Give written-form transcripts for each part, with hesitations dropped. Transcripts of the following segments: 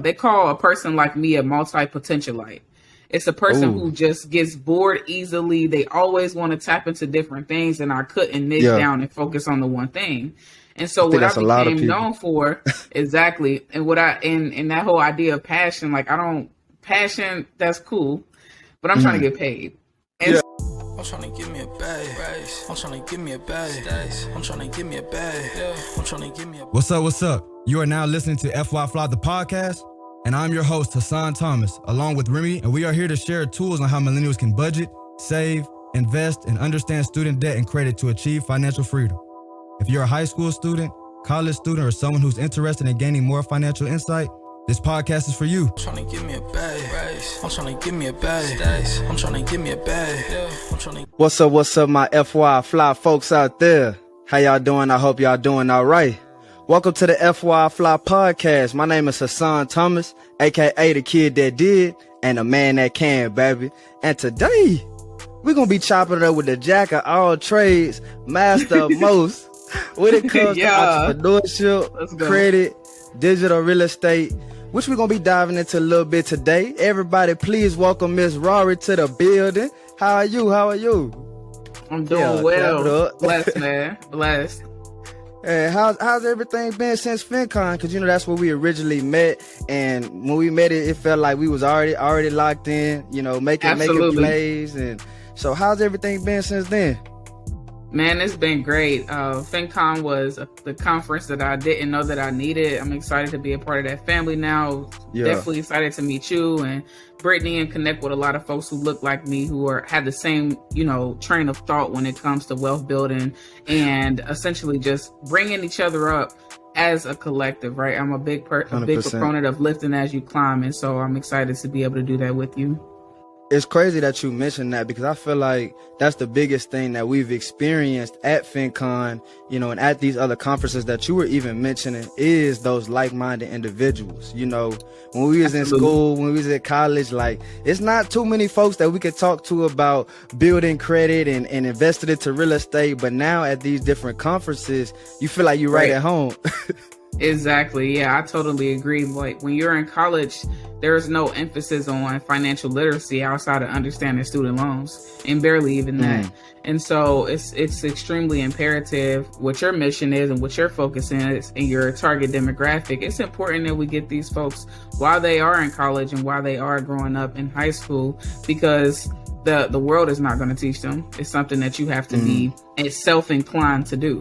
They call a person like me a multi-potentialite. It's a person who just gets bored easily. They always want to tap into different things, and I couldn't niche down and focus on the one thing. And so what I became known for, exactly, and what I in that whole idea of passion, like passion, that's cool, but I'm trying to get paid. And I'm trying to give me a bag. I'm trying to give me a bag. I'm trying to give me a bag. I'm trying to give me a. What's up? You are now listening to FY Fly the podcast, and I'm your host, Hassan Thomas, along with Remy, and we are here to share tools on how millennials can budget, save, invest, and understand student debt and credit to achieve financial freedom. If you're a high school student, college student, or someone who's interested in gaining more financial insight, this podcast is for you. I'm trying to give me a bag. I'm trying to give me a bag. I'm trying to give me a bag. I'm trying to. What's up, my FY Fly folks out there? How y'all doing? I hope y'all doing all right. Welcome to the FY Fly podcast. My name is Hassan Thomas, aka the kid that did, and the man that can, baby. And today, we're gonna be chopping it up with the jack of all trades, master of most, when it comes to entrepreneurship, credit, digital real estate, which we're gonna be diving into a little bit today. Everybody, please welcome Miss Rari to the building. How are you? I'm doing well. Blessed, man. Blessed. Hey, how's everything been since FinCon? Because, that's where we originally met. And when we met, it felt like we was already locked in, making plays. And so how's everything been since then? Man, it's been great. FinCon was the conference that I didn't know that I needed. I'm excited to be a part of that family now. Yeah. Definitely excited to meet you and Brittany and connect with a lot of folks who look like me, who have the same, train of thought when it comes to wealth building and essentially just bringing each other up as a collective, right? I'm a big proponent of lifting as you climb. And so I'm excited to be able to do that with you. It's crazy that you mentioned that, because I feel like that's the biggest thing that we've experienced at FinCon, and at these other conferences that you were even mentioning, is those like-minded individuals. When we was in school, when we was at college, like, it's not too many folks that we could talk to about building credit and investing into real estate. But now at these different conferences, you feel like you're right at home. Exactly. Yeah, I totally agree. Like, when you're in college, there is no emphasis on financial literacy outside of understanding student loans, and barely even that. And so it's extremely imperative what your mission is and what your focus is and your target demographic. It's important that we get these folks while they are in college and while they are growing up in high school, because the world is not going to teach them. It's something that you have to be self-inclined to do.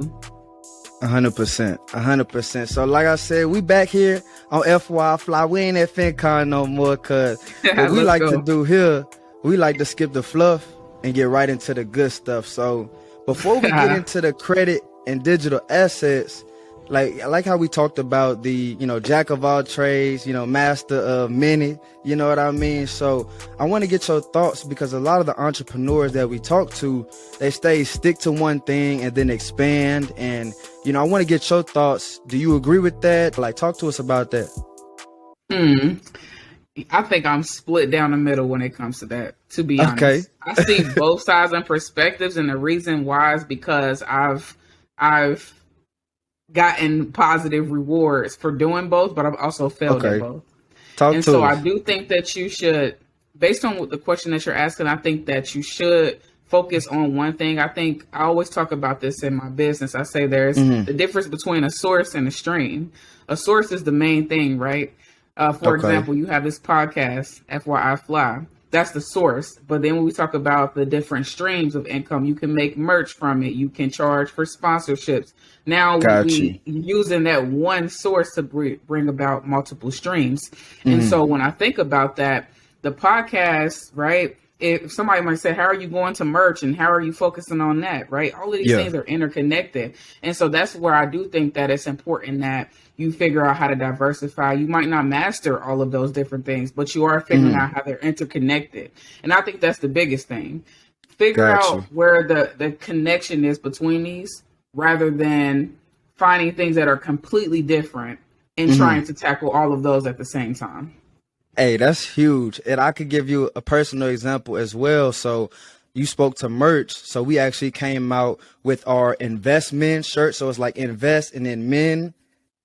100%. So like I said, we back here on FY Fly. We ain't at FinCon no more, because what we like to do here, we like to skip the fluff and get right into the good stuff. So before we get into the credit and digital assets, like how we talked about the, jack of all trades, master of many, you know what I mean? So I want to get your thoughts, because a lot of the entrepreneurs that we talk to, they stick to one thing and then expand. And, I want to get your thoughts. Do you agree with that? Like, talk to us about that. I think I'm split down the middle when it comes to that, to be honest. Okay. I see both sides and perspectives, and the reason why is because I've gotten positive rewards for doing both, but I've also failed at both. So I do think that you should, based on the question that you're asking, I think that you should focus on one thing. I always talk about this in my business. I say there's the difference between a source and a stream. A source is the main thing, right? For example, you have this podcast, FYI Fly. That's the source. But then when we talk about the different streams of income, you can make merch from it. You can charge for sponsorships. Now we using that one source to bring about multiple streams. And so when I think about that, the podcast, right? If somebody might say, how are you going to merch and how are you focusing on that, right? All of these things are interconnected. And so that's where I do think that it's important that you figure out how to diversify. You might not master all of those different things, but you are figuring out how they're interconnected. And I think that's the biggest thing. Figure out where the connection is between these, rather than finding things that are completely different and trying to tackle all of those at the same time. Hey, that's huge. And I could give you a personal example as well. So you spoke to merch. So we actually came out with our investment shirt. So it's like invest and then men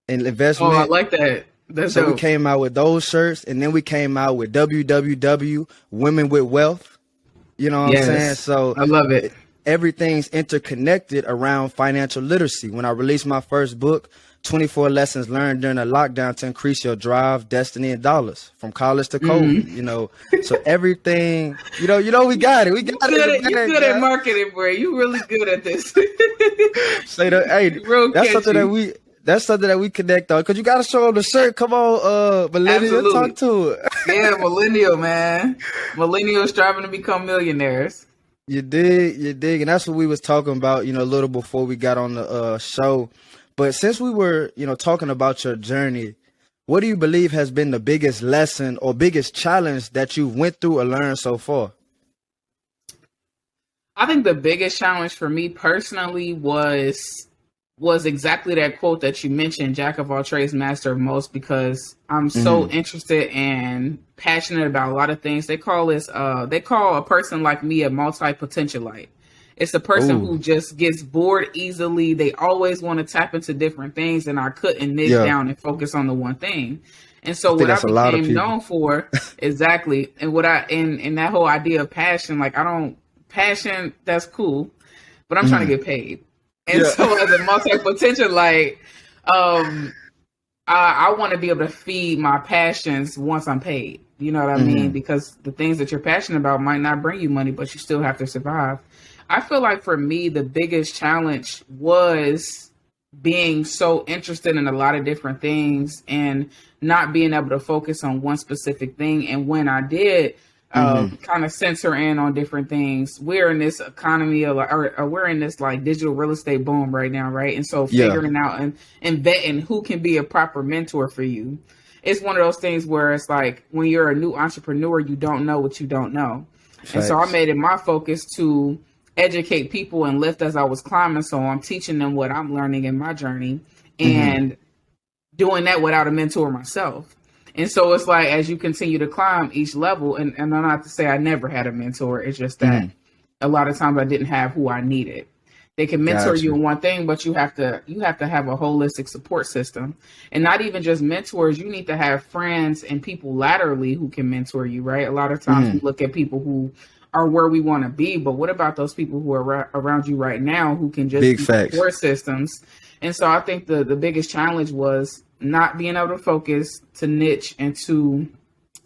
and investment. Oh, I like that. So we came out with those shirts, and then we came out with WWW Women with Wealth. You know what I'm saying? So I love it. Everything's interconnected around financial literacy. When I released my first book, 24 lessons learned during a lockdown to increase your drive, destiny, and dollars from college to COVID. You know, so everything, we got it. We got it. You're good at marketing, bro. You really good at this. Say that, hey, that's something that we connect on, because you got to show them the shirt. Come on, millennial, talk to it. Yeah, millennial, man. Millennials striving to become millionaires. You dig. And that's what we was talking about, a little before we got on the show. But since we were, talking about your journey, what do you believe has been the biggest lesson or biggest challenge that you went through or learned so far? I think the biggest challenge for me personally was exactly that quote that you mentioned, jack of all trades, master of most, because I'm so interested and passionate about a lot of things. They call a person like me a multi-potentialite. It's a person who just gets bored easily. They always want to tap into different things, and I couldn't niche down and focus on the one thing. And so what I became known for, exactly, and what and that whole idea of passion, passion, that's cool, but I'm trying to get paid. And so as a multi-potentialite, I want to be able to feed my passions once I'm paid. You know what I mean? Because the things that you're passionate about might not bring you money, but you still have to survive. I feel like for me, the biggest challenge was being so interested in a lot of different things and not being able to focus on one specific thing. And when I did kind of censor in on different things, we're in this economy or we're in this like digital real estate boom right now, right? And so figuring out and vetting who can be a proper mentor for you. It's one of those things where it's like when you're a new entrepreneur, you don't know what you don't know. Facts. And so I made it my focus to educate people and lift as I was climbing. So I'm teaching them what I'm learning in my journey and doing that without a mentor myself. And so it's like, as you continue to climb each level, and I'm not to say I never had a mentor. It's just that a lot of times I didn't have who I needed. They can mentor you in one thing, but you have to have a holistic support system, and not even just mentors. You need to have friends and people laterally who can mentor you, right? A lot of times we look at people who are where we want to be, but what about those people who are around you right now who can just be support systems? And so I think the biggest challenge was not being able to focus, to niche, and to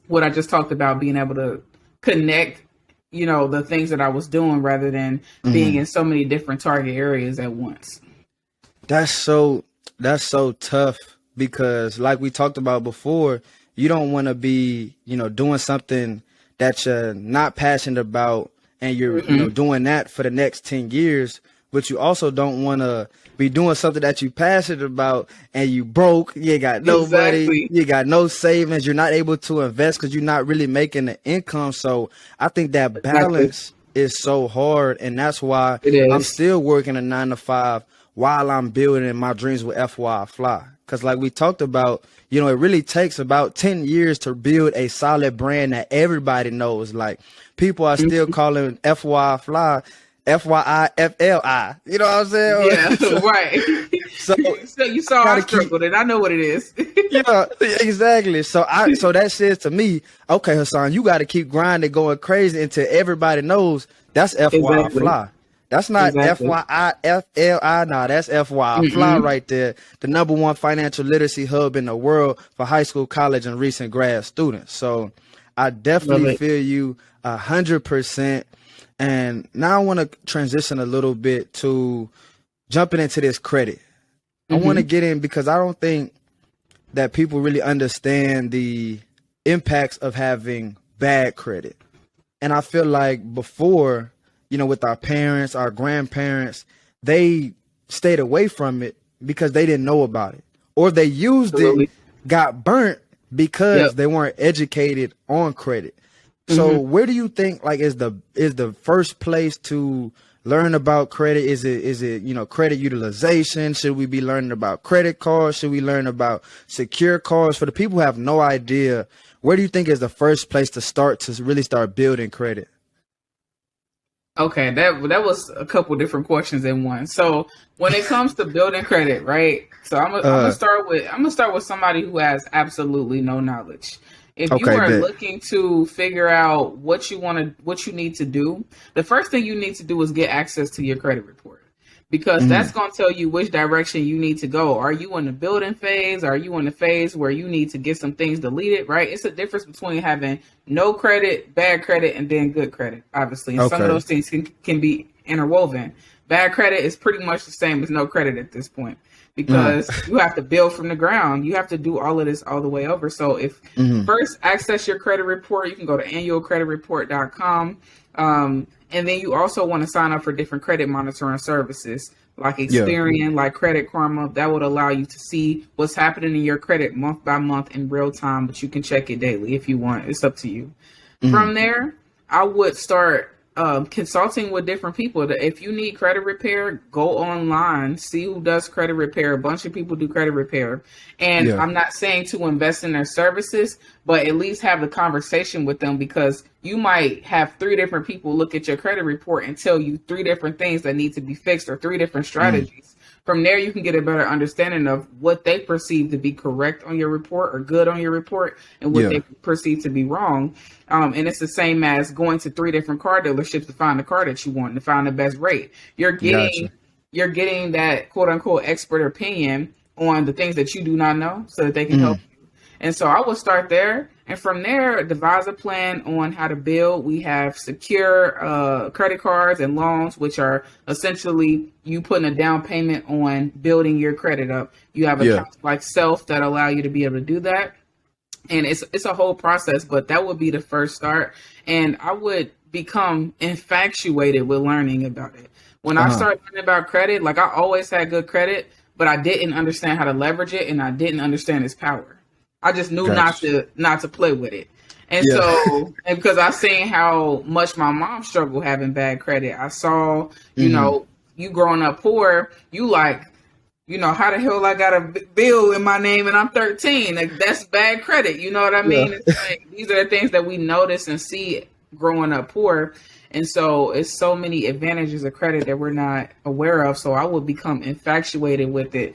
what I just talked about, being able to connect, the things that I was doing rather than being in so many different target areas at once. That's so tough, because like we talked about before, you don't want to be, doing something that you're not passionate about, and you're doing that for the next 10 years, but you also don't want to be doing something that you're passionate about and you broke, you ain't got nobody, you got no savings, you're not able to invest because you're not really making the income. So I think that balance is so hard, and that's why I'm still working a 9-to-5 while I'm building my dreams with FY Fly. Because like we talked about, it really takes about 10 years to build a solid brand that everybody knows. Like, people are still calling FY Fly FYIFLI. You know what I'm saying? Yeah, so, right. So you saw I struggled, and I know what it is. Yeah, exactly. So that says to me, okay, Hassan, you got to keep grinding, going crazy until everybody knows that's FY Fly. That's not FYIFLI. Nah, that's FY Fly right there. The #1 financial literacy hub in the world for high school, college, and recent grad students. So I definitely feel you 100%. And now I want to transition a little bit to jumping into this credit. I want to get in because I don't think that people really understand the impacts of having bad credit. And I feel like before, with our parents, our grandparents, they stayed away from it because they didn't know about it, or they used it, got burnt because they weren't educated on credit. So where do you think is the first place to learn about credit? Is it credit utilization? Should we be learning about credit cards? Should we learn about secure cards? For the people who have no idea, where do you think is the first place to really start building credit? Okay, that was a couple different questions in one. So when it comes to building credit, right? So I'm gonna start with somebody who has absolutely no knowledge. If you are looking to figure out what you need to do, the first thing you need to do is get access to your credit report, because that's going to tell you which direction you need to go. Are you in the building phase? Are you in the phase where you need to get some things deleted, right? It's a difference between having no credit, bad credit, and then good credit, obviously. And some of those things can be interwoven. Bad credit is pretty much the same as no credit at this point, because you have to build from the ground. You have to do all of this all the way over. So if first access your credit report, you can go to annualcreditreport.com. And then you also want to sign up for different credit monitoring services like Experian, like Credit Karma. That would allow you to see what's happening in your credit month by month in real time, but you can check it daily if you want. It's up to you. From there, I would start consulting with different people. If you need credit repair, go online, see who does credit repair. A bunch of people do credit repair. And I'm not saying to invest in their services, but at least have the conversation with them, because you might have 3 different people look at your credit report and tell you 3 different things that need to be fixed, or 3 different strategies. From there, you can get a better understanding of what they perceive to be correct on your report or good on your report, and what they perceive to be wrong. And it's the same as going to 3 different car dealerships to find the car that you want, to find the best rate. You're getting that quote unquote expert opinion on the things that you do not know, so that they can help you. And so I will start there. And from there, devise a plan on how to build. We have secure credit cards and loans, which are essentially you putting a down payment on building your credit up. You have accounts like Self that allow you to be able to do that. And it's a whole process, but that would be the first start. And I would become infatuated with learning about it. When I started learning about credit, like I always had good credit, but I didn't understand how to leverage it, and I didn't understand its power. I just knew not to play with it. And so, and because I seen how much my mom struggled having bad credit, I saw, you know, you growing up poor, you like, you know, how the hell I got a bill in my name and I'm 13? Like, that's bad credit. You know what I mean? It's like, these are the things that we notice and see growing up poor. And so it's so many advantages of credit that we're not aware of. So I would become infatuated with it.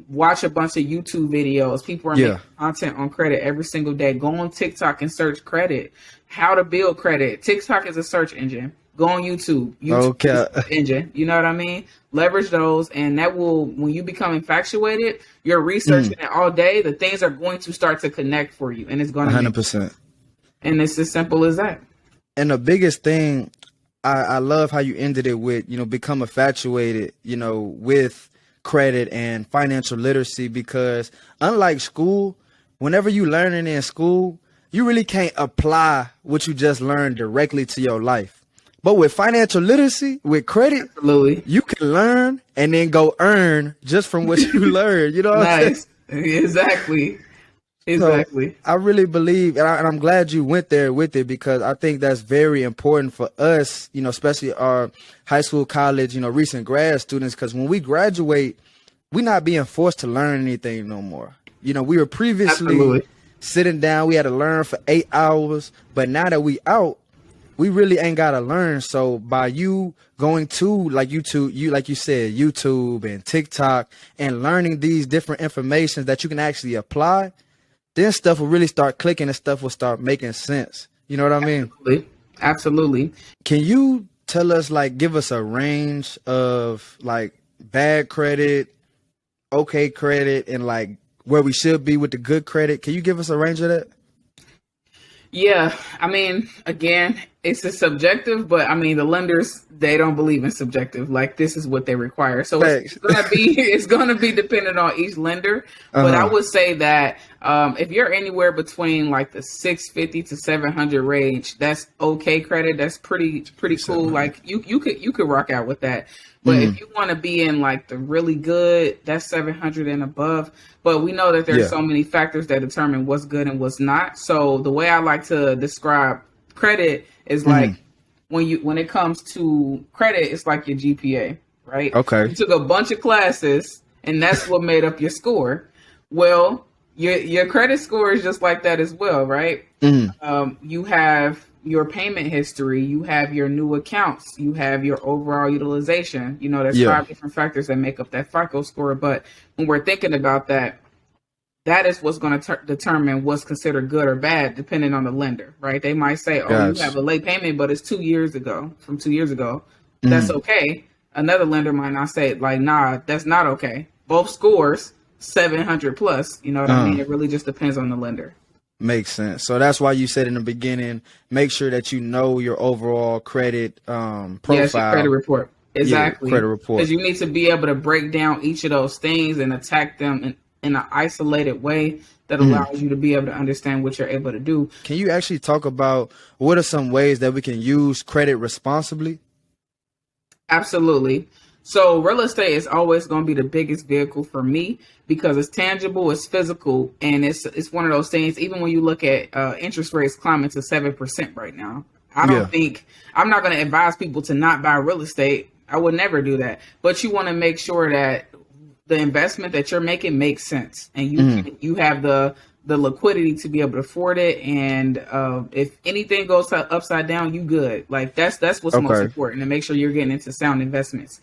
Watch a bunch of YouTube videos. People are making content on credit every single day. Go on TikTok and search credit, how to build credit. TikTok is a search engine. Go on YouTube. YouTube is a search engine. You know what I mean? Leverage those, and that will, when you become infatuated, you're researching it all day. The things are going to start to connect for you, and it's going to 100%. And it's as simple as that. And the biggest thing, I love how you ended it with, you know, become infatuated, you know, with credit and financial literacy, because unlike school, whenever you learning in school, you really can't apply what you just learned directly to your life. But with financial literacy, with credit, you can learn and then go earn just from what you learned. You know what I'm saying? Exactly. So I really believe, and I'm glad you went there with it, because I think that's very important for us, you know, especially our high school, college, you know, recent grad students, because when we graduate, we're not being forced to learn anything no more. You know, we were previously sitting down, we had to learn for 8 hours, but now that we out, we really ain't got to learn. So by you going to like you said, YouTube and TikTok, and learning these different informations that you can actually apply, then stuff will really start clicking and stuff will start making sense. You know what I mean? Absolutely. Can you tell us, like, give us a range of like bad credit, okay credit, and like where we should be with the good credit? Can you give us a range of that? Yeah, I mean, again, it's a subjective, but I mean, the lenders, they don't believe in subjective. Like, this is what they require. So it's gonna be dependent on each lender. But I would say that if you're anywhere between like the 650 to 700 range, that's okay credit. That's pretty cool. Like you could rock out with that. But if you want to be in like the really good, that's 700 and above. But we know that there's so many factors that determine what's good and what's not. So the way I like to describe credit is like when it comes to credit, it's like your GPA, right? Okay. You took a bunch of classes and that's what made up your score. Well, your credit score is just like that as well, right? You have your payment history, you have your new accounts, you have your overall utilization. You know, there's 5 different factors that make up that FICO score. But when we're thinking about that, that is what's going to determine what's considered good or bad, depending on the lender, right? They might say, oh, you have a late payment, but it's 2 years ago, from 2 years ago. That's okay. Another lender might not say, like, nah, that's not okay. Both scores, 700 plus. You know what I mean? It really just depends on the lender. Makes sense. So that's why you said in the beginning, make sure that you know your overall credit profile. Yes, your credit report. Exactly. Yeah, credit report. Because you need to be able to break down each of those things and attack them in an isolated way that allows you to be able to understand what you're able to do. Can you actually talk about what are some ways that we can use credit responsibly? Absolutely. So real estate is always going to be the biggest vehicle for me because it's tangible, it's physical, and it's one of those things. Even when you look at interest rates climbing to 7% right now, I don't think I'm not going to advise people to not buy real estate. I would never do that. But you want to make sure that the investment that you're making makes sense, and you have the liquidity to be able to afford it. And if anything goes upside down, you good. Like that's what's most important, to make sure you're getting into sound investments.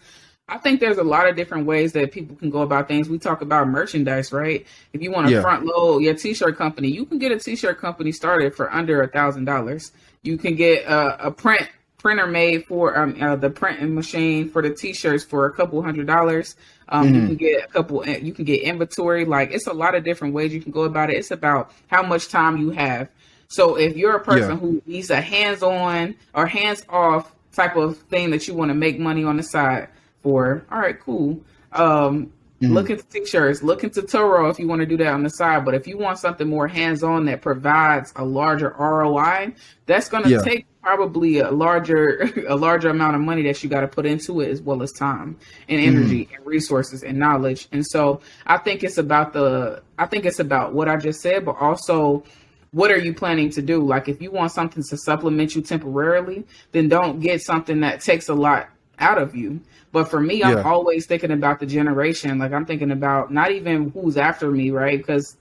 I think there's a lot of different ways that people can go about things. We talk about merchandise, right? If you want to front load your t-shirt company, you can get a t-shirt company started for under $1,000. You can get a printer made for the printing machine for the t-shirts for a couple $100. You can get inventory. Like, it's a lot of different ways you can go about it. It's about how much time you have. So if you're a person who needs a hands-on or hands-off type of thing that you want to make money on the side for, all right, cool. Look into t-shirts, look into Turo if you want to do that on the side. But if you want something more hands-on that provides a larger ROI, that's going to take probably a larger amount of money that you got to put into it, as well as time and energy and resources and knowledge. And so I think it's about what I just said, but also, what are you planning to do? Like, if you want something to supplement you temporarily, then don't get something that takes a lot out of you. But for me, I'm always thinking about the generation. Like, I'm thinking about not even who's after me, right? Because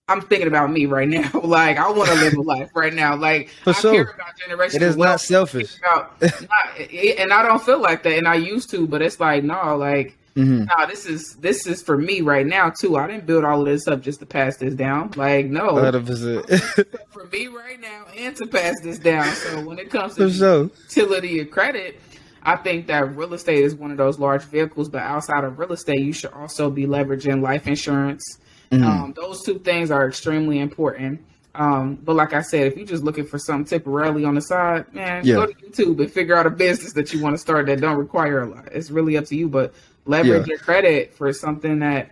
I'm thinking about me right now. Like, I want to live a life right now. Like, I care about generation. It is not selfish. And I don't feel like that. And I used to, but it's like, no, like, no, this is for me right now too. I didn't build all of this up just to pass this down. Like, no, 100%. for me right now and to pass this down. So when it comes to utility of credit, I think that real estate is one of those large vehicles, but outside of real estate, you should also be leveraging life insurance. Those two things are extremely important. But like I said, if you're just looking for something temporarily on the side, man, go to YouTube and figure out a business that you want to start that don't require a lot. It's really up to you, but leverage your credit for something that,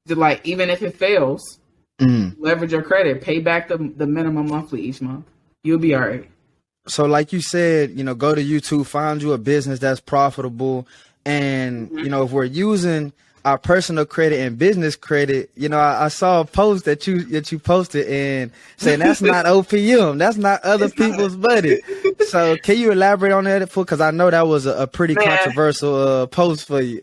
like, even if it fails, leverage your credit, pay back the minimum monthly each month. You'll be all right. So like you said, go to YouTube, find you a business that's profitable. And, if we're using our personal credit and business credit, I saw a post that you posted and saying that's not OPM, that's not other people's money. So can you elaborate on that? Because I know that was a pretty controversial post for you.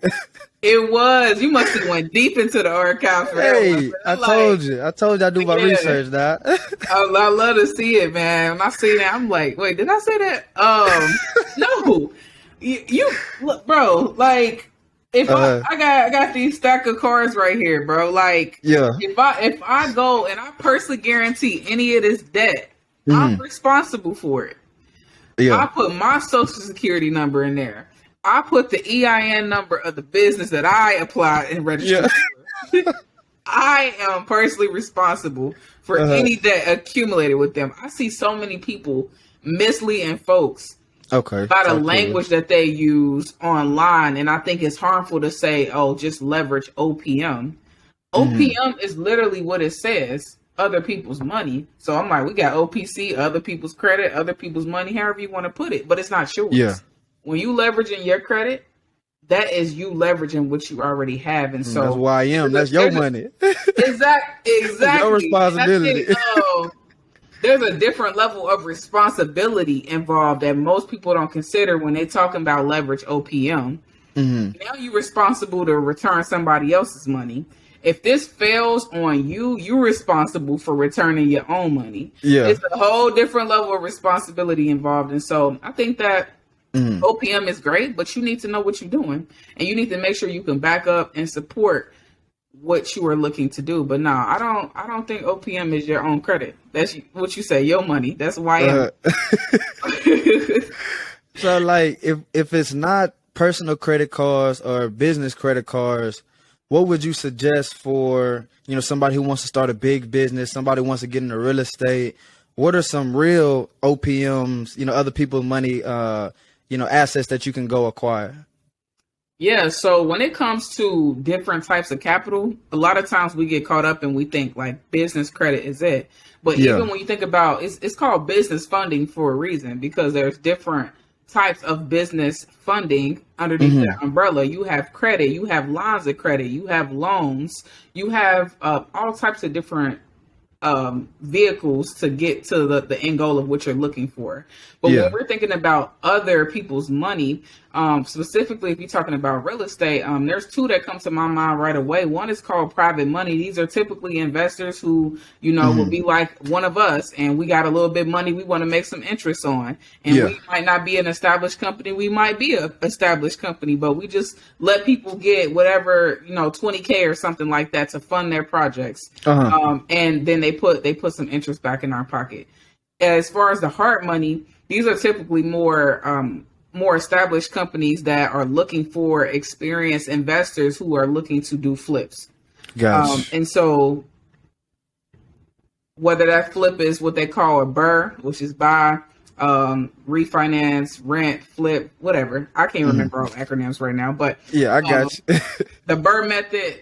It was. You must have went deep into the archive. Hey, I told you I do my research now. I love to see it, man. When I see that, I'm like, wait, did I say that? No. You look, bro, like, if I got these stack of cards right here, bro. Like, if I go and I personally guarantee any of this debt, I'm responsible for it. I put my social security number in there. I put the EIN number of the business that I applied and registered for. I am personally responsible for any debt accumulated with them. I see so many people misleading folks by the language that they use online, and I think it's harmful to say, oh, just leverage OPM. OPM is literally what it says, other people's money. So I'm like, we got OPC, other people's credit, other people's money, however you want to put it, but it's not yours. When you leveraging your credit, that is you leveraging what you already have. And so that's why I am. That's your money. Exactly. Your responsibility. There's a different level of responsibility involved that most people don't consider when they're talking about leverage OPM. Now you're responsible to return somebody else's money. if this fails on you, you're responsible for returning your own money. Yeah. It's a whole different level of responsibility involved. And so I think that OPM is great, but you need to know what you're doing, and you need to make sure you can back up and support what you are looking to do. But no, I don't think OPM is your own credit. That's what you say, your money. That's why. So like, if it's not personal credit cards or business credit cards, what would you suggest for, somebody who wants to start a big business, somebody who wants to get into real estate? What are some real OPMs, other people's money, assets that you can go acquire? Yeah, so when it comes to different types of capital, a lot of times we get caught up and we think like business credit is it. But even when you think about it's called business funding for a reason, because there's different types of business funding underneath that umbrella. You have credit, you have lines of credit, you have loans, you have all types of different vehicles to get to the end goal of what you're looking for. But when we're thinking about other people's money, specifically if you're talking about real estate, there's two that come to my mind right away. One is called private money. These are typically investors who, will be like one of us, and we got a little bit of money we want to make some interest on. And we might not be an established company. We might be an established company, but we just let people get whatever, $20K or something like that to fund their projects. And then they put some interest back in our pocket. As far as the hard money, these are typically more established companies that are looking for experienced investors who are looking to do flips. And so whether that flip is what they call a BRRRR, which is buy, refinance, rent, flip, whatever. I can't remember all acronyms right now, but I got you. The BRRRR method.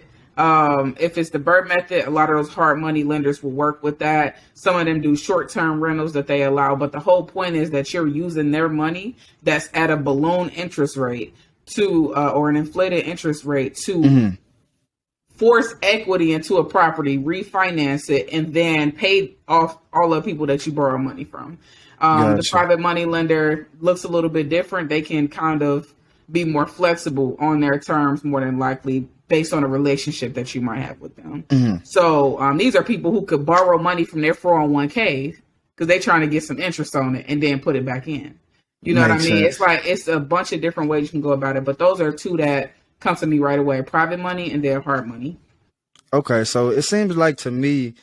If it's the BRRRR method, a lot of those hard money lenders will work with that. Some of them do short-term rentals that they allow, but the whole point is that you're using their money that's at a balloon interest rate to, or an inflated interest rate to force equity into a property, refinance it, and then pay off all the people that you borrow money from. The private money lender looks a little bit different. They can kind of be more flexible on their terms, more than likely, based on a relationship that you might have with them. So these are people who could borrow money from their 401k because they're trying to get some interest on it and then put it back in. You know what I mean? It's like, it's a bunch of different ways you can go about it, but those are two that come to me right away: private money and then hard money. Okay, so it seems like to me,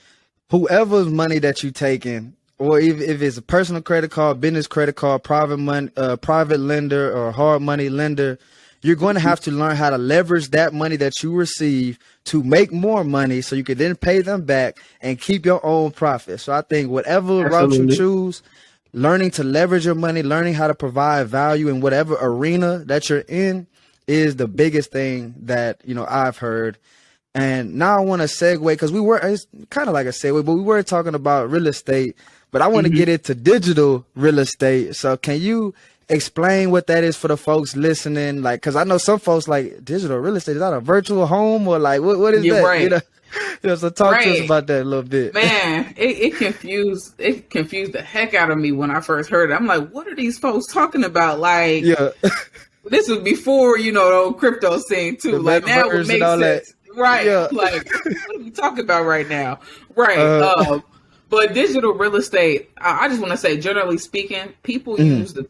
whoever's money that you taking, or if it's a personal credit card, business credit card, private money, private lender, or hard money lender, you're going to have to learn how to leverage that money that you receive to make more money so you can then pay them back and keep your own profit. So I think whatever route you choose, learning to leverage your money, learning how to provide value in whatever arena that you're in is the biggest thing that, I've heard. And now I want to segue, because it's kind of like a segue, but we were talking about real estate, but I want to get into digital real estate. So can you explain what that is for the folks listening? Like, because I know some folks like digital real estate. Is that a virtual home, or like what is that? Right. So talk to us about that a little bit. Man, it confused the heck out of me when I first heard it. I'm like, what are these folks talking about? Like, this was before the old crypto scene too. Like, now it makes sense. Right. Like, what are we talking about right now? Right. But digital real estate, I just want to say, generally speaking, people use the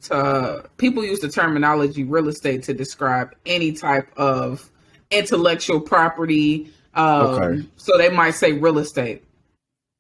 terminology real estate to describe any type of intellectual property. So they might say real estate,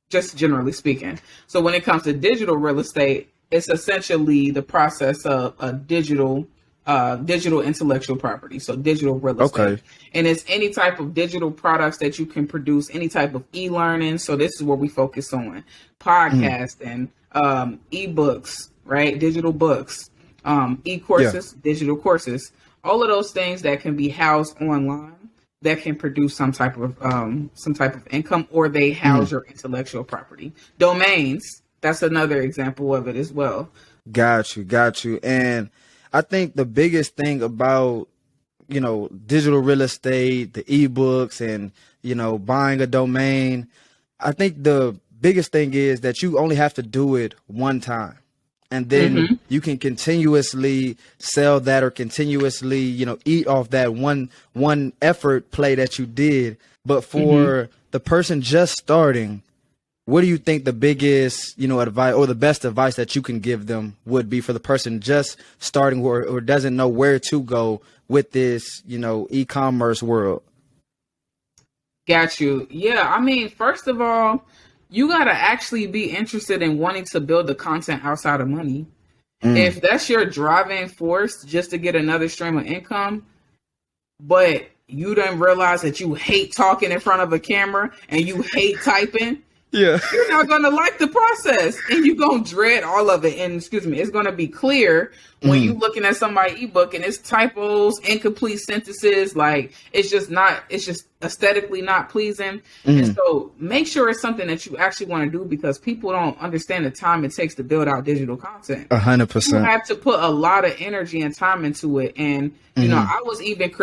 just generally speaking. So when it comes to digital real estate, it's essentially the process of a digital intellectual property, so digital real estate. And it's any type of digital products that you can produce, any type of e-learning. So this is where we focus on podcasting, ebooks, right? Digital books, e-courses, digital courses, all of those things that can be housed online that can produce some type of income, or they house your intellectual property. Domains, that's another example of it as well. Got you. And I think the biggest thing about, digital real estate, the ebooks, and, buying a domain, I think the biggest thing is that you only have to do it one time. And then you can continuously sell that, or continuously, eat off that one effort play that you did. But for the person just starting, what do you think the biggest, advice or the best advice that you can give them would be for the person just starting or doesn't know where to go with this, e-commerce world? Got you. Yeah. I mean, first of all, you got to actually be interested in wanting to build the content outside of money. If that's your driving force just to get another stream of income, but you don't realize that you hate talking in front of a camera and you hate typing, you're not going to like the process and you're going to dread all of it. And it's going to be clear when you're looking at somebody's ebook and it's typos, incomplete sentences, like it's just aesthetically not pleasing. And so make sure it's something that you actually want to do, because people don't understand the time it takes to build out digital content. 100%. You have to put a lot of energy and time into it. And, I was even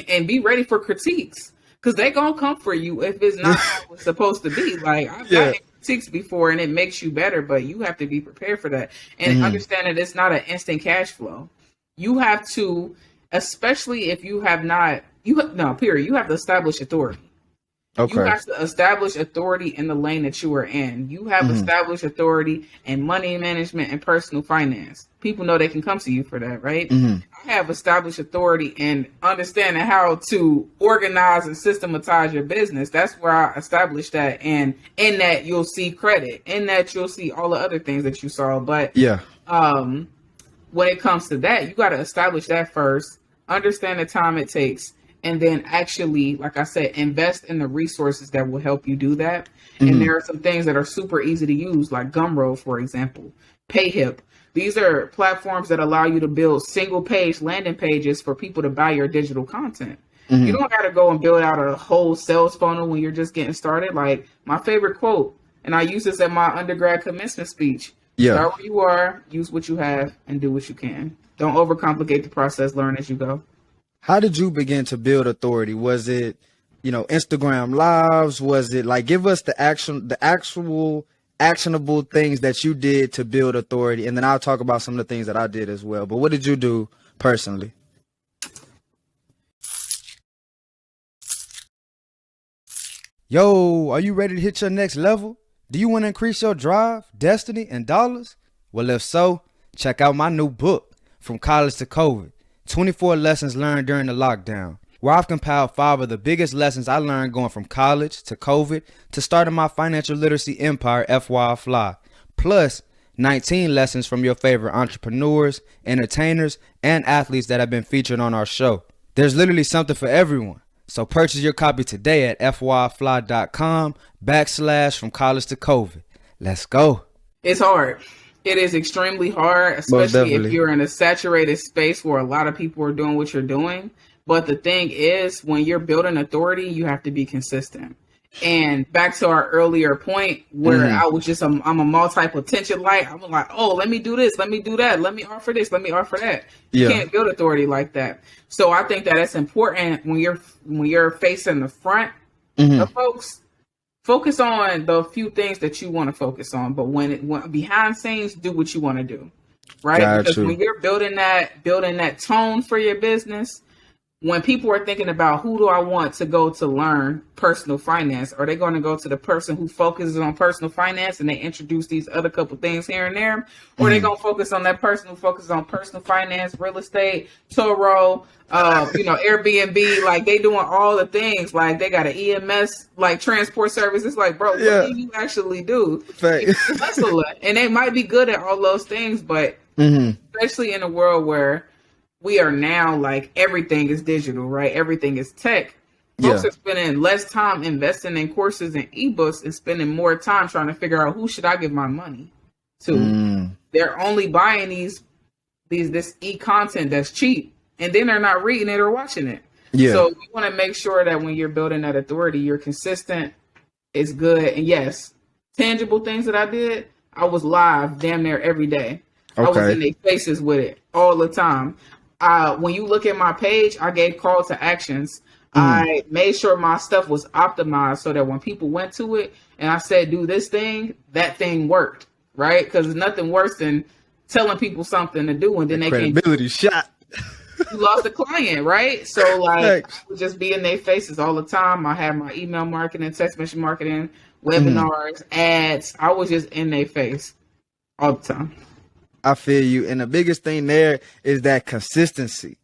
and be ready for critiques. Because they're going to come for you if it's not how it's supposed to be. Like, I've gotten critiques before, and it makes you better, but you have to be prepared for that. And understand that it's not an instant cash flow. You have to, especially if you have not, you have to establish authority. Okay. You have to establish authority in the lane that you are in. You have established authority in money management and personal finance. People know they can come to you for that, right? I have established authority in understanding how to organize and systematize your business. That's where I established that. And in that, you'll see credit. In that, you'll see all the other things that you saw. But when it comes to that, you got to establish that first, understand the time it takes, and then actually, like I said, invest in the resources that will help you do that. And there are some things that are super easy to use, like Gumroad, for example, PayHip. These are platforms that allow you to build single page landing pages for people to buy your digital content. You don't got to go and build out a whole sales funnel when you're just getting started. Like my favorite quote, and I use this at my undergrad commencement speech. Start where you are, use what you have, and do what you can. Don't overcomplicate the process. Learn as you go. How did you begin to build authority? Was it, Instagram lives? Was it like, give us the actual actionable things that you did to build authority? And then I'll talk about some of the things that I did as well. But what did you do personally? Yo, are you ready to hit your next level? Do you want to increase your drive, destiny, and dollars? Well, if so, check out my new book, From College to COVID. 24 lessons learned during the lockdown, where I've compiled 5 of the biggest lessons I learned going from college to COVID to starting my financial literacy empire, FYFly, plus 19 lessons from your favorite entrepreneurs, entertainers, and athletes that have been featured on our show. There's literally something for everyone. So purchase your copy today at fyfly.com/From College to COVID. Let's go. It's hard. It is extremely hard, especially if you're in a saturated space where a lot of people are doing what you're doing. But the thing is, when you're building authority, you have to be consistent. And back to our earlier point where I'm a MultiPotentialite. I'm like, oh, let me do this. Let me do that. Let me offer this. Let me offer that. You can't build authority like that. So I think that it's important when you're facing the front of folks. Focus on the few things that you want to focus on, but when behind scenes, do what you want to do, right? Because when you're building that tone for your business, when people are thinking about who do I want to go to learn personal finance, are they going to go to the person who focuses on personal finance and they introduce these other couple things here and there, or are they going to focus on that person who focuses on personal finance, real estate, Toro, Airbnb, like they doing all the things, like they got an EMS, like transport service. It's like, bro, what do you actually do? And they might be good at all those things, but especially in a world where we are now, like, everything is digital, right? Everything is tech. Folks are spending less time investing in courses and ebooks and spending more time trying to figure out who should I give my money to. They're only buying this e-content that's cheap, and then they're not reading it or watching it. So you want to make sure that when you're building that authority, you're consistent, it's good. And yes, tangible things that I did, I was live damn near every day. I was in their faces with it all the time. When you look at my page, I gave call to actions. I made sure my stuff was optimized so that when people went to it and I said, do this thing, that thing worked, right? Because there's nothing worse than telling people something to do and then they can't. Credibility shot. you lost a client, right? So like, I would just be in their faces all the time. I had my email marketing, text message marketing, webinars, ads. I was just in their face all the time. I feel you. And the biggest thing there is that consistency.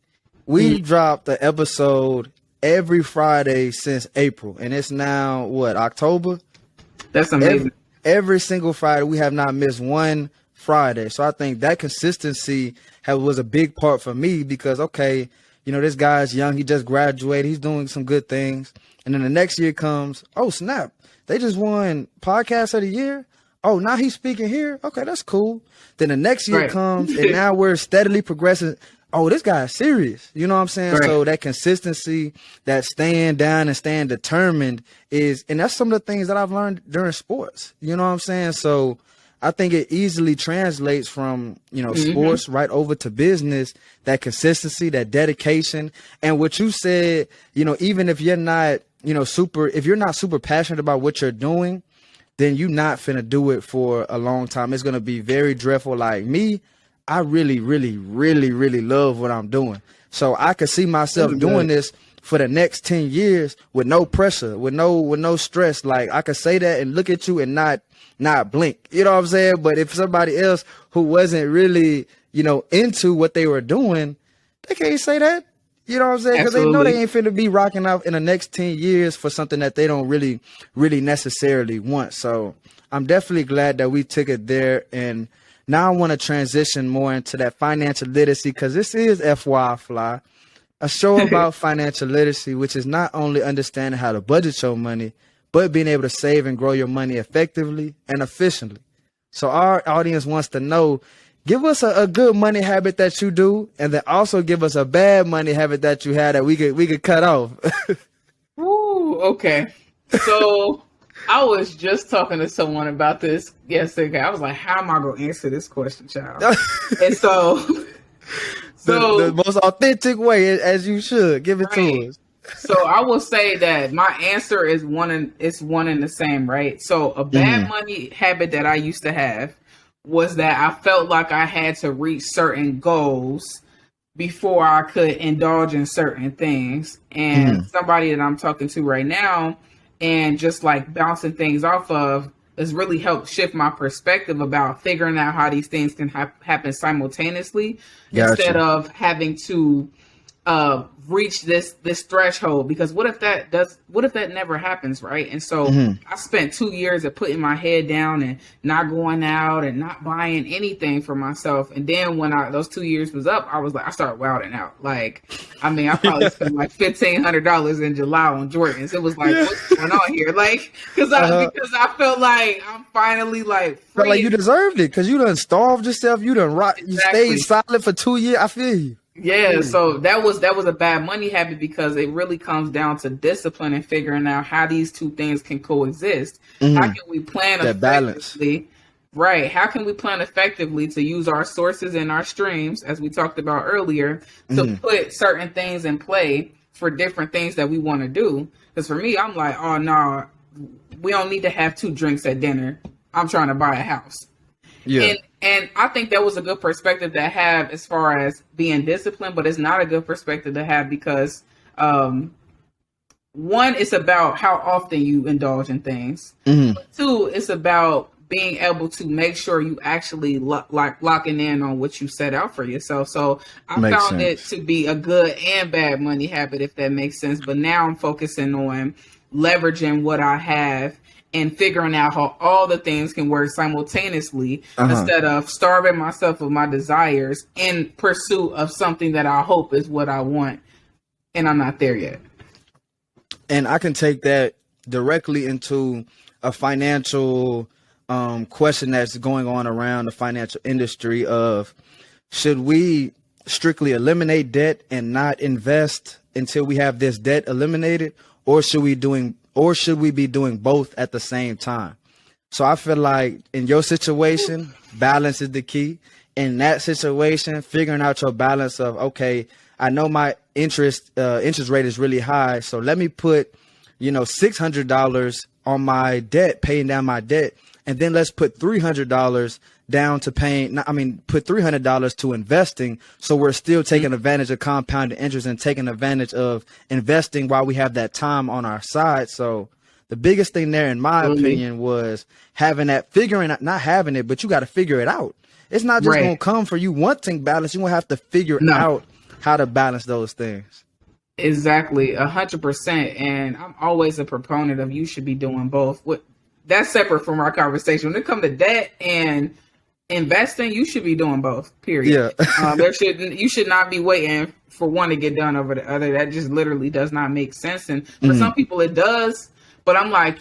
We've dropped the episode every Friday since April, and it's now what, October? That's amazing. Every single Friday, we have not missed one Friday. So I think that consistency was a big part for me because, okay, you know, this guy's young. He just graduated. He's doing some good things. And then the next year comes, oh, snap. They just won Podcast of the Year. Oh, now he's speaking here. Okay, that's cool. Then the next year comes, and now we're steadily progressing. Oh, this guy's serious. You know what I'm saying? Right. So that consistency, that staying down and staying determined and that's some of the things that I've learned during sports. You know what I'm saying? So I think it easily translates from, you know, sports right over to business, that consistency, that dedication. And what you said, you know, even if you're not, you know, if you're not super passionate about what you're doing, then you're not finna do it for a long time. It's going to be very dreadful. Like me, I really, really, really, really love what I'm doing. So I could see myself doing this for the next 10 years with no pressure, with no stress. Like I could say that and look at you and not blink. You know what I'm saying? But if somebody else who wasn't really, you know, into what they were doing, they can't say that. You know what I'm saying? Because they know they ain't finna be rocking out in the next 10 years for something that they don't really, really necessarily want. So I'm definitely glad that we took it there. And now I want to transition more into that financial literacy, because this is FYI Fly, a show about financial literacy, which is not only understanding how to budget your money, but being able to save and grow your money effectively and efficiently. So our audience wants to know, give us a good money habit that you do, and then also give us a bad money habit that you had that we could cut off. Ooh, okay. So I was just talking to someone about this yesterday. I was like, how am I going to answer this question, child? And so the most authentic way, as you should. Give it to us. So I will say that my answer is one and the same, right? So a bad money habit that I used to have was that I felt like I had to reach certain goals before I could indulge in certain things. And somebody that I'm talking to right now, and just like bouncing things off of, has really helped shift my perspective about figuring out how these things can happen simultaneously instead of having to reach this threshold. Because what if that never happens, right? And so I spent 2 years of putting my head down and not going out and not buying anything for myself. And then when those 2 years was up, I started wilding out. Like, I mean, I probably spent like $1,500 in July on Jordans. It was like, what's going on here? Like, because I felt like I'm finally like free. Felt like you deserved it because you done starved yourself. You done you stayed solid for 2 years. I feel you. Yeah, so that was a bad money habit, because it really comes down to discipline and figuring out how these two things can coexist. How can we plan effectively? Balance. Right. How can we plan effectively to use our sources and our streams, as we talked about earlier, to put certain things in play for different things that we want to do? Because for me, I'm like, oh, no, we don't need to have 2 drinks at dinner. I'm trying to buy a house. Yeah. And I think that was a good perspective to have as far as being disciplined, but it's not a good perspective to have because, one, it's about how often you indulge in things. But 2, it's about being able to make sure you actually locking in on what you set out for yourself. So I found it to be a good and bad money habit, if that makes sense. But now I'm focusing on leveraging what I have and figuring out how all the things can work simultaneously instead of starving myself of my desires in pursuit of something that I hope is what I want. And I'm not there yet. And I can take that directly into a financial question that's going on around the financial industry of, should we strictly eliminate debt and not invest until we have this debt eliminated, or should we be doing both at the same time? So I feel like in your situation, balance is the key. In that situation, figuring out your balance of, okay, I know my interest rate is really high, so let me put, $600 on my debt, paying down my debt, and then let's put $300 down to put $300 to investing. So we're still taking advantage of compounded interest and taking advantage of investing while we have that time on our side. So the biggest thing there, in my opinion, was having that not having it, but you got to figure it out. It's not just going to come for you wanting balance. You're going to have to figure out how to balance those things. Exactly, 100%. And I'm always a proponent of you should be doing both. That's separate from our conversation. When it comes to debt and investing, you should be doing both, period. Yeah. You should not be waiting for one to get done over the other. That just literally does not make sense. And for some people it does, but I'm like,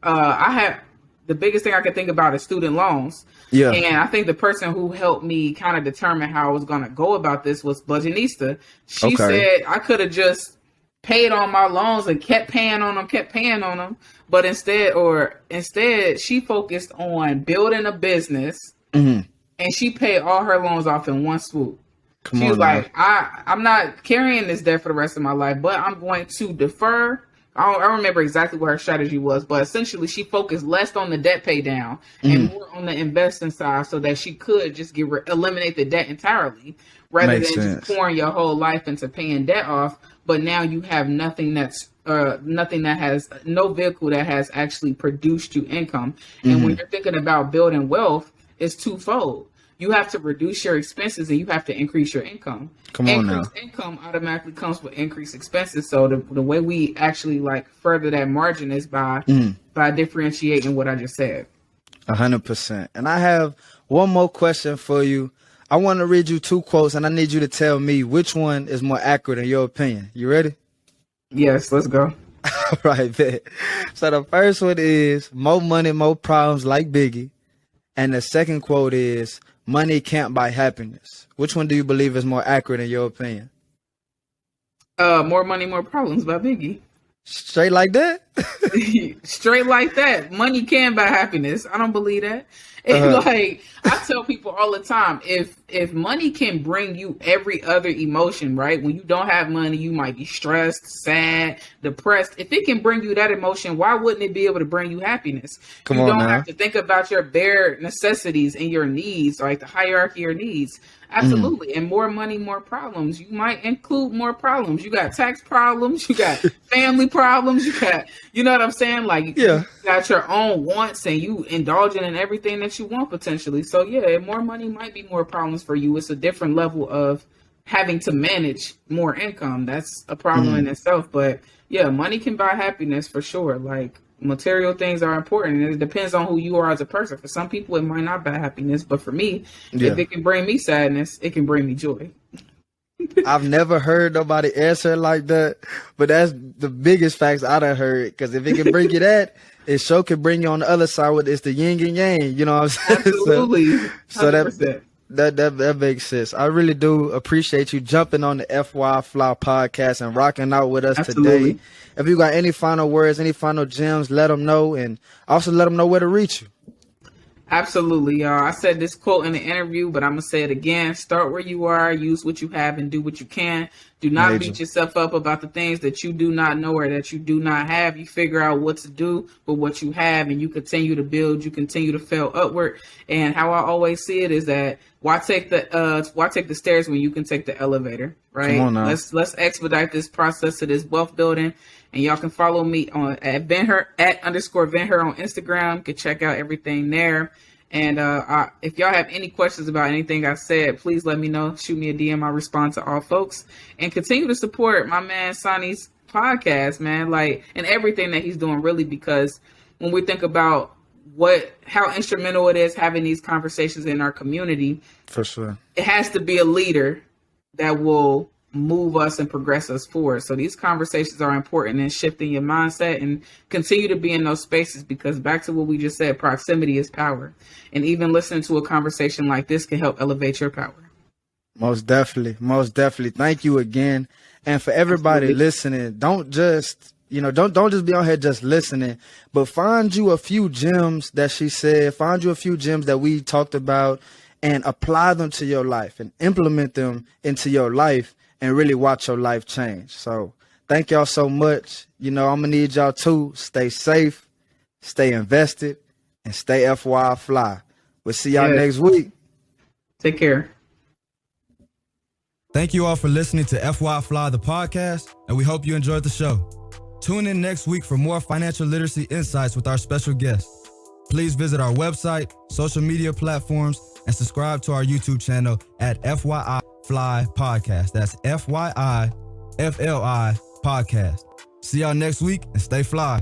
I have the biggest thing I can think about is student loans. Yeah. And I think the person who helped me kind of determine how I was going to go about this was Budgetnista. She said I could have just paid on my loans and kept paying on them. But instead she focused on building a business, and she paid all her loans off in one swoop. She was like, I'm not carrying this debt for the rest of my life, but I'm going to defer. I don't remember exactly what her strategy was, but essentially she focused less on the debt pay down and more on the investing side, so that she could just eliminate the debt entirely, rather than just pouring your whole life into paying debt off. But now you have nothing that has no vehicle that has actually produced you income. And when you're thinking about building wealth, it's twofold. You have to reduce your expenses and you have to increase your income. Increased income automatically comes with increased expenses. So the way we actually further that margin is by differentiating what I just said. 100%. And I have one more question for you. I want to read you two quotes, and I need you to tell me which one is more accurate in your opinion. You ready? Yes, let's go. All right, bet. So the first one is more money, more problems, like Biggie. And the second quote is money can't buy happiness. Which one do you believe is more accurate in your opinion? More money, more problems by Biggie. Straight like that? Straight like that. Money can buy happiness. I don't believe that. I tell people all the time, if money can bring you every other emotion, right? When you don't have money, you might be stressed, sad, depressed. If it can bring you that emotion, why wouldn't it be able to bring you happiness? You don't have to think about your bare necessities and your needs, like the hierarchy of your needs. Absolutely. And more money, more problems. You might include more problems. You got tax problems. You got family problems. You know what I'm saying? You got your own wants and you indulging in everything that you want potentially. So yeah, more money might be more problems for you. It's a different level of having to manage more income. That's a problem in itself. But yeah, money can buy happiness for sure. Material things are important, and it depends on who you are as a person. For some people, it might not buy happiness, but for me, if it can bring me sadness, it can bring me joy. I've never heard nobody answer like that, but that's the biggest facts I done heard. Because if it can bring you that, it sure can bring you on the other side. It's the yin and yang. You know what I'm saying? Absolutely. So that makes sense. I really do appreciate you jumping on the FY Fly podcast and rocking out with us today. If you got any final words, any final gems, let them know, and also let them know where to reach you. Absolutely, y'all. I said this quote in the interview, but I'm going to say it again. Start where you are, use what you have, and do what you can. Do not beat yourself up about the things that you do not know or that you do not have. You figure out what to do with what you have, and you continue to build. You continue to fail upward. And how I always see it is that why take the stairs when you can take the elevator, right? Come on now. Let's expedite this process to this wealth building. And y'all can follow me on at VendHer @_VendHer on Instagram. You can check out everything there. And if y'all have any questions about anything I said, please let me know. Shoot me a DM. I respond to all folks. And continue to support my man Sonny's podcast, man. And everything that he's doing, really, because when we think about how instrumental it is having these conversations in our community, for sure, it has to be a leader that will move us and progress us forward. So these conversations are important in shifting your mindset, and continue to be in those spaces, because back to what we just said, proximity is power. And even listening to a conversation like this can help elevate your power. Most definitely. Most definitely. Thank you again. And for everybody listening, don't just be on here just listening, but find you a few gems that she said, find you a few gems that we talked about, and apply them to your life and implement them into your life, and really watch your life change. So thank y'all so much. I'm going to need y'all to stay safe, stay invested, and stay FYI fly. We'll see y'all next week. Take care. Thank you all for listening to FYI Fly, the podcast, and we hope you enjoyed the show. Tune in next week for more financial literacy insights with our special guests. Please visit our website, social media platforms, and subscribe to our YouTube channel at FYI Fly Podcast. That's FYI FLI Podcast. See y'all next week and stay fly.